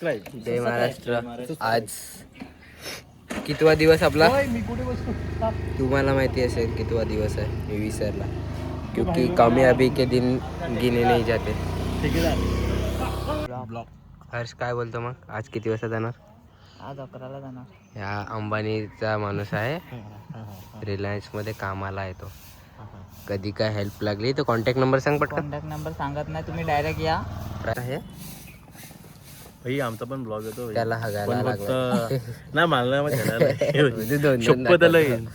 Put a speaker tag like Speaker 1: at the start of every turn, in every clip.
Speaker 1: जय महाराष्ट्र. आज कितवा दिवस आपला तुम्हाला माहिती असेल कितवा दिवस आहे, मी विसरला क्योंकि कामयाबी के दिन गिने नहीं जाते. हर्ष काय बोलतो मग, आज किती वाजता जाणार?
Speaker 2: आज 11ला जाणार.
Speaker 1: ह्या अंबानीचा माणूस आहे, रिलायन्स मध्ये कामाला आहे तो. कधी काय हेल्प लागली तर कॉन्टॅक्ट नंबर सांग पटकन.
Speaker 2: कॉन्टॅक्ट नंबर सांगत नाही, तुम्ही डायरेक्ट या.
Speaker 1: आहे
Speaker 3: भाई आमचा पण ब्लॉग येतो
Speaker 1: त्याला हगायला लागला.
Speaker 3: नाही मला
Speaker 1: म्हणजे दोन
Speaker 3: शपथ आलं.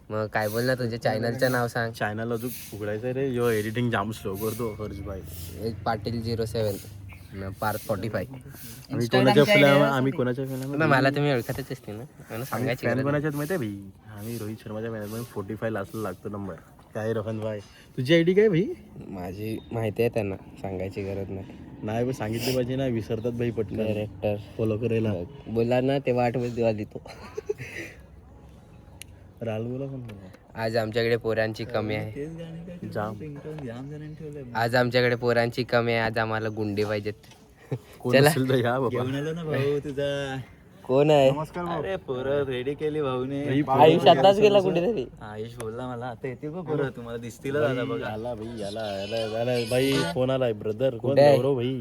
Speaker 1: मग काय बोल ना, तुझ्या चॅनलचं नाव सांग.
Speaker 3: चॅनल अजून उघडायचं रे, यो एडिटिंग जाम स्लो करतो हर्ष भाई.
Speaker 1: एक पाटील 07 पार्ट 45.
Speaker 3: आम्ही कोणाच्या फिल्म आम्ही कोणाच्या फिल्म
Speaker 1: मला तुम्ही ओळखतच असते ना, मला सांगायची
Speaker 3: फॅन
Speaker 1: गरज
Speaker 3: कोणाच्यात माहिती आहे भाई, आम्ही रोहित शर्माच्या मॅनेजमेंट 45 लास्ट लागतो नंबर. काय रोहन भाई तुझी आयडी काय भाई?
Speaker 1: नाही. माझी माहिती आहे त्यांना, सांगायची गरज नाही.
Speaker 3: नाही भाई सांगितली पाहिजे ना, विसरतात भाई पटकन.
Speaker 1: डायरेक्टर
Speaker 3: फॉलो करायला
Speaker 1: बोला ना, ते वाट मध्ये आली तो.
Speaker 3: राल बोला पण
Speaker 1: आज आमच्याकडे पोरांची कमी आहे.
Speaker 3: जाम
Speaker 1: आज आमच्याकडे पोरांची कमी आहे. आज आम्हाला गुंडे पाहिजेत.
Speaker 3: कोण
Speaker 1: चला.
Speaker 3: असेल तर या बाबा.
Speaker 2: घेऊन आलो ना भाऊ तुझा.
Speaker 1: कोण आहे?
Speaker 2: अरे पोरं रेडी केली भाऊने.
Speaker 1: आयुष आताच गेला कुठेतरी.
Speaker 2: आयुष बोलला मला आता येतील का पोरं, तुम्हाला दिसतील दादा बघा.
Speaker 3: आला भाई याला भाई फोन आलाय. ब्रदर कोण?
Speaker 1: कुठे आहे?
Speaker 3: गौरव भाई.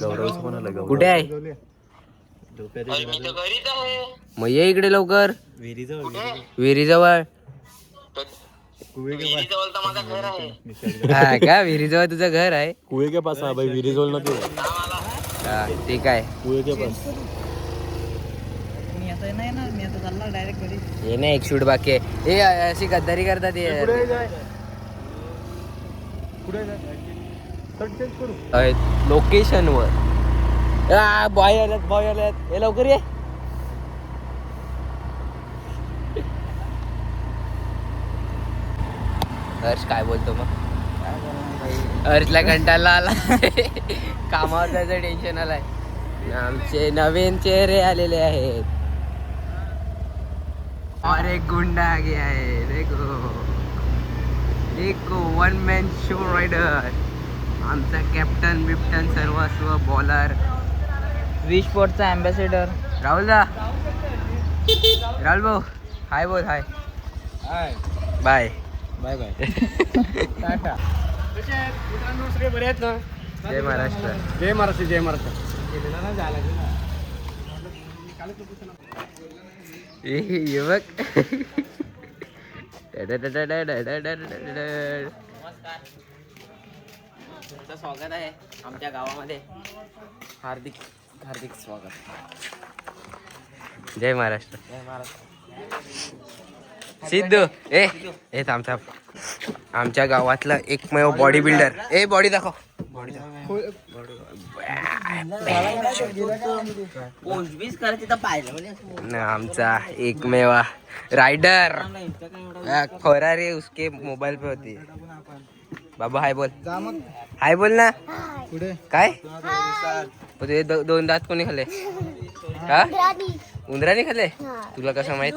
Speaker 3: गौरव फोन आला.
Speaker 1: कुठे आहे? मग ये इकडे लवकर. विहिरीजवळ. हा का, विहिरीजवळ तुझं घर आहे?
Speaker 3: कुए के पास भाई, विहिरीजवळ ना ते.
Speaker 1: हा ठीक आहे.
Speaker 3: कुए के पास.
Speaker 2: मी आता नाही ना, मी आता चालला डायरेक्ट घरी.
Speaker 1: हे नाही, एक शूट बाकी आहे. हे अशी गद्दारी करतात लोकेशन वर. बॉय आल्यात हे लवकर ये. हर्ष काय बोलतो मग? हर्षला कंटाळा आला. कामावर जायचं टेन्शन आलाय. आमचे नवीन चेहरे आलेले आहेत. और एक गुंडा आ गया है, देखो वन मॅन शो रायडर. आमचा कॅप्टन बिप्टन सर्वस्व बॉलर
Speaker 2: विश स्पोर्टचा अँबॅसेडर
Speaker 1: राहुल भाऊ. हाय बोल. Hi bye
Speaker 2: bye bye.
Speaker 1: Ta-ta.
Speaker 3: बरे आहेत ना?
Speaker 1: जय महाराष्ट्र.
Speaker 3: जय महाराष्ट्र. जय महाराष्ट्र.
Speaker 1: ये बघ. तुमचं स्वागत आहे आमच्या गावामध्ये. हार्दिक हार्दिक स्वागत. जय महाराष्ट्र.
Speaker 2: जय महाराष्ट्र.
Speaker 1: सिद्धू ए थांब. आमच्या गावातला एकमेव बॉडी बिल्डर. बॉडी दाखव. आमचा एकमेव रायडर खोरा रे, उसके मोबाईल पे होती. बाबा हाय बोल. हाय बोल ना. काय तुझे दोन दात कोणी खाल्ले? हा, उंदराने खाल्ले. तुला कसं माहित?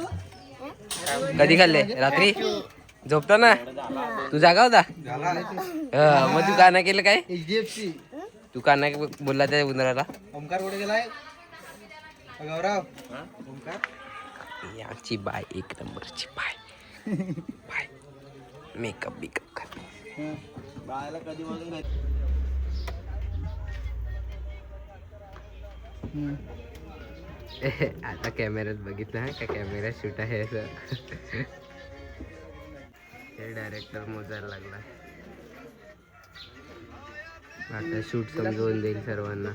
Speaker 1: कधी खाल्ले? रात्री झोपताना. तू जागा होता? मग तू का नाही केलं? काय तू का नाही बोलला त्या उंदराला?
Speaker 2: ओमकार कुठे गेलाय? गौरव.
Speaker 1: याची बाय एक नंबरची बाय. मेकअप कर.
Speaker 2: बाळाला कधी बोलून
Speaker 1: आता कॅमेऱ्यात बघितलं का, कॅमेरा शूट आहे असं. हे डायरेक्टर मोजायला लागला. आता शूट समजवून देईल सर्वांना.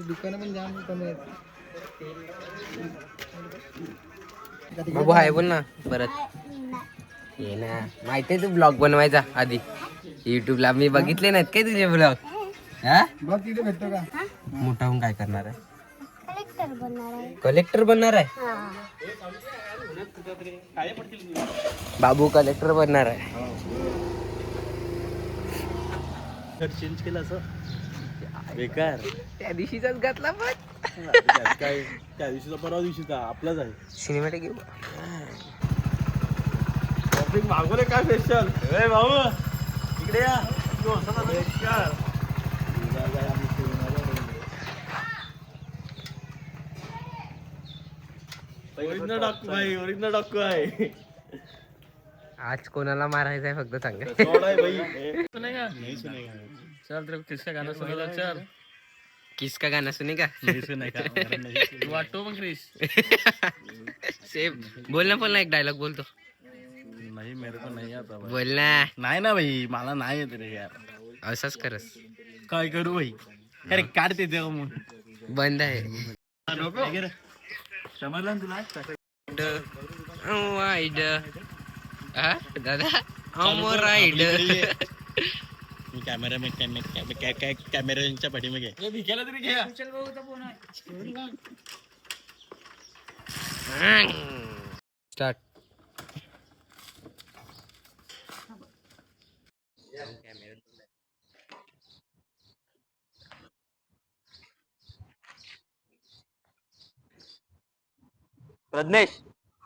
Speaker 2: दुकान पण जाम कमी आहेत.
Speaker 1: बाबू हाय बोल ना परत. ये ना, माहितीये तू ब्लॉग बनवायचा आधी युट्यूबला. मी बघितले नाहीत काय तुझे ब्लॉग? हा
Speaker 2: बघ तिथे भेटतो का?
Speaker 1: मोठा होऊन काय करणार आहे? कलेक्टर बनणार आहे. बाबू कलेक्टर बनणार आहे.
Speaker 3: चेंज केलं असं बेकार.
Speaker 1: त्या दिवशीचाच घातला पण.
Speaker 3: काय त्या दिवशीचा परवा दिवशीचा आपलाच आहे.
Speaker 1: सिनेमॅटिक घेऊ.
Speaker 3: मागवले काय स्पेशल? भाऊ इकडे या. ओरिजिनल डाकू भाई, ओरिजिनल डाकू आहे.
Speaker 1: आज कोणाला मारायचं आहे फक्त सांगा.
Speaker 3: कौन है भाई? नहीं सुनेगा.
Speaker 2: चल तेरे को किसका गाना सुनेगा चल
Speaker 1: किसका गाना सुनेगा?
Speaker 3: नहीं सुनेगा.
Speaker 2: तू वाटतो मग क्रिश
Speaker 1: सेम बोल ना एक डायलॉग बोल तो.
Speaker 3: नहीं मेरे को नहीं आता भाई.
Speaker 1: बोल ना.
Speaker 3: नाही ना भाई, मला नाही येत रे यार.
Speaker 1: असंच करस.
Speaker 3: काय करू भाई? अरे काढते ते मग.
Speaker 1: बंद आहे.
Speaker 3: समजलं तुला?
Speaker 1: वाईड हा दादा राईड.
Speaker 3: मी कॅमेऱ्यांच्या पाठीमागे.
Speaker 2: भिकेला तरी घ्या
Speaker 1: स्टार्ट.
Speaker 4: प्रज्ञेश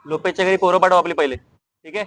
Speaker 4: लोपेशच्या घरी पोरं पाठव आपली पहिले, ठीक आहे?